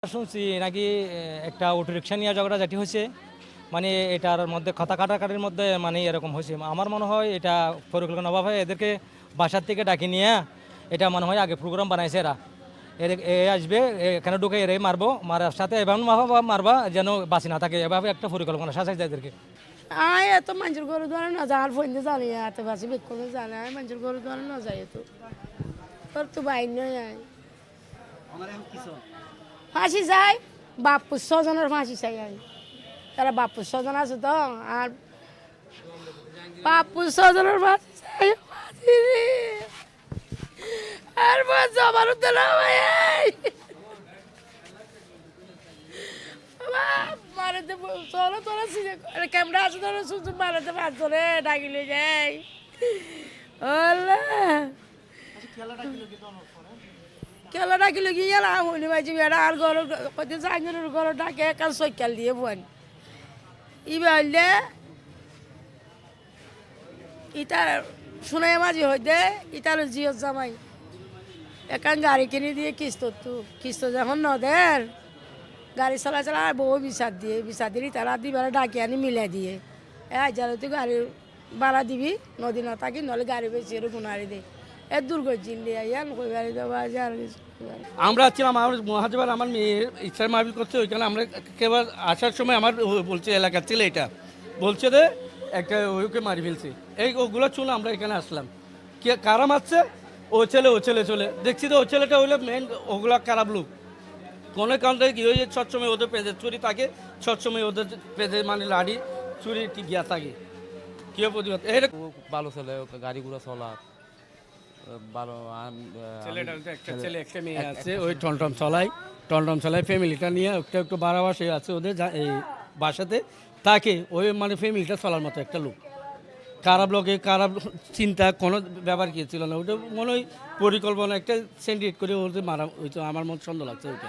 শুনছি নাকি একটা অটো রিক্সা নিয়ে ঝগড়াঝাটি হয়েছে, মানে এটার মধ্যে কথা কাটাকাটির মধ্যে মানে এরকম হয়েছে। আমার মনে হয় এটা পরিকল্পনা অভাবে এদেরকে বাসার থেকে ডাকি নিয়ে এটা মনে হয় আগে প্রোগ্রাম বানাইছে এরা। এ আসবে এখানে ঢুকে এরাই মারবো, মারার সাথে এভাবে মারবা যেন বাঁচি না থাকে, এভাবে একটা পরিকল্পনা সাজাইছে এদেরকে। আয় এত মানুষের গরু ধরে না যায় আর ফোন জানি এত বাসি বেক্ষণে জানে আয় মানুষের গরু ধরে না যায় তো তোর তো বাইর নয় আয় ফাঁসি চাই বাপুর স্বজনের ফাঁসি চাই আয় তারা বাপুর স্বজন আছে তো আর বাপুর স্বজনের ফাঁসি চাই ফাঁসি রে। আর জবার উঠতে না ভাই মারাতে চলো তোরা ক্যামেরা আছে তোরা শুধু মারাতে পারতো রে ডাকিলে যাই খেলা ডাকিল কি গেলা হইনি বাজি বেড়া আর ঘর কত জাঙ্গির ঘর ডাকে একাল সৈকাল দিয়ে বোন ইবে হইলে ইটা শুনে মাঝি হইতে ইটার জিও জামাই একান গাড়ি কিনে দিয়ে কিস্ত যখন নদের গাড়ি চলা চলা আর বউ বিচার দিয়ে তারা দিবার ডাকি আনি মিলাই দিয়ে যারা তুই গাড়ি ভাড়া দিবি নদী না থাকি নহলে গাড়ি বেশি এরকম আড়ি দে এ দুর্গত জিন্দি আইয়া কই গাড়ি দেওয়া আর আমরা ছিলাম আমার মহাজবার আমার মেয়ের ইচ্ছার মাহফিল করছে, ওইখানে আমরা কেবল আসার সময় আমার বলছে এলাকার ছেলে এটা বলছে যে একটা ওকে মারি ফেলছে, এই ওগুলো শুনে আমরা এখানে আসলাম। কে কারা মারছে? ও ছেলে চলে দেখছি তো ও ছেলেটা হইলে মেন ওগুলো খারাপ লোক। কোনো কারণে কি হয়েছে সবসময় ওদের পেঁধে চুরি থাকে, সবসময় ওদের পেঁধে মানে লাড়ি চুরি গিয়া থাকে। কেউ প্রতিবাদ খুব ভালো ছেলে, গাড়িগুলো চলা ভালো। একটা ছেলে একটা মেয়ে আছে, ওই টমটম চলাই ফ্যামিলিটা নিয়ে একটু বাড়াবাসে আছে ওদের এই বাসাতে তাকে ওই মানে ফ্যামিলিটা চলার মতো একটা লোক। খারাপ লোকে খারাপ চিন্তা কোনো ব্যাপার কি ছিল না, ওটা মনে হয় পরিকল্পনা একটা সেন্ডিকেট করে ওদের মারা হইতো। আমার মন সন্দেহ লাগছে ওইটা,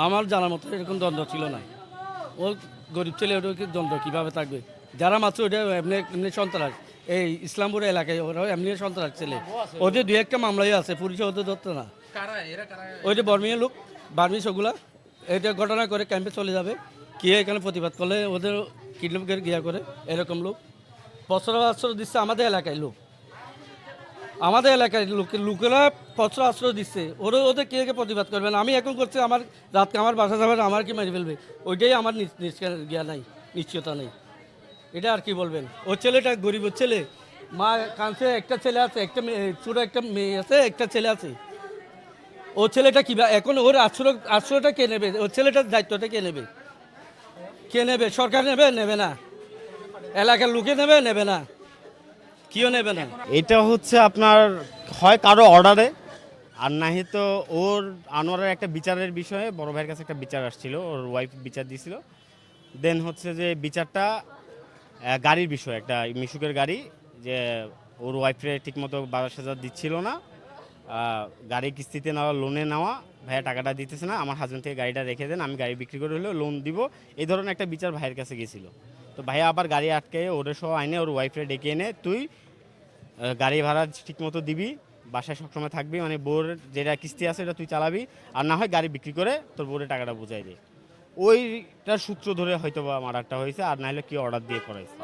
আমার জানার মতো এরকম দ্বন্দ্ব ছিল না। ও গরিব ছেলে ওটা দ্বন্দ্ব কীভাবে থাকবে? যারা মাত্র ওটা এমনি এমনি সন্ত্রাস, এই ইসলামপুর এলাকায় ওরাও এমনি সন্ত্রাস ছেলে, ওদের দুই একটা মামলাই আছে, পুলিশে ওদের ধরতো না। ওই যে বর্মিয়া লোক বার্মিস ওগুলা এটা ঘটনা করে ক্যাম্পে চলে যাবে, কে এখানে প্রতিবাদ করলে ওদের কিডন্যাপ করে গিয়া করে এরকম লোক বছর দিচ্ছে আমাদের এলাকায় লোক, আমাদের এলাকায় লোকেরা বছর আশ্রয় দিচ্ছে, ওদের কে প্রতিবাদ করবেন? আমি এখন করছি আমার রাতকে আমার বাসা যাবে আমার কি মেরে ফেলবে, ওইটাই আমার গিয়া নাই, নিশ্চয়তা নেই। এটা আর কি বলবেন? ও ছেলেটা গরিব ছেলে, মা কাঁদছে, একটা ছেলে আছে, একটা ছোটো একটা মেয়ে আছে, একটা ছেলে আছে। ও ছেলেটা কি এখন ওর আশ্রয়টা কে নেবে? ওর ছেলেটার দায়িত্বটা কে নেবে? সরকার নেবে না, এলাকার লোকে নেবে না, কেউ নেবে না। এটা হচ্ছে আপনার হয় কারো অর্ডারে, আর নাহি তো ওর আনোয়ারের একটা বিচারের বিষয়ে বড় ভাইয়ের কাছে একটা বিচার আসছিল, ওর ওয়াইফ বিচার দিয়েছিল। দেন হচ্ছে যে বিচারটা গাড়ির বিষয়, একটা মিশুকের গাড়ি, যে ওর ওয়াইফে ঠিকমতো 12,000 দিচ্ছিল না, গাড়ি কিস্তিতে নেওয়া, লোনে নেওয়া, ভাইয়া টাকাটা দিতেছে না, আমার হাজব্যান্ড থেকে গাড়িটা রেখে দেন, আমি গাড়ি বিক্রি করে হলেও লোন দিব, এই ধরনের একটা বিচার ভাইয়ের কাছে গেছিলো। তো ভাইয়া আবার গাড়ি আটকে ওদের সহ আইনে ওর ওয়াইফে ডেকে এনে তুই গাড়ি ভাড়া ঠিকমতো দিবি, বাসায় সবসময় থাকবি, মানে বোর যেটা কিস্তি আছে এটা তুই চালাবি, আর না হয় গাড়ি বিক্রি করে তোর বোরের টাকাটা বুঝাই দে। ওইটার সূত্র ধরে হয়তো বা মার্ডারটা হয়েছে, আর না হলে কি অর্ডার দিয়ে করাইছে।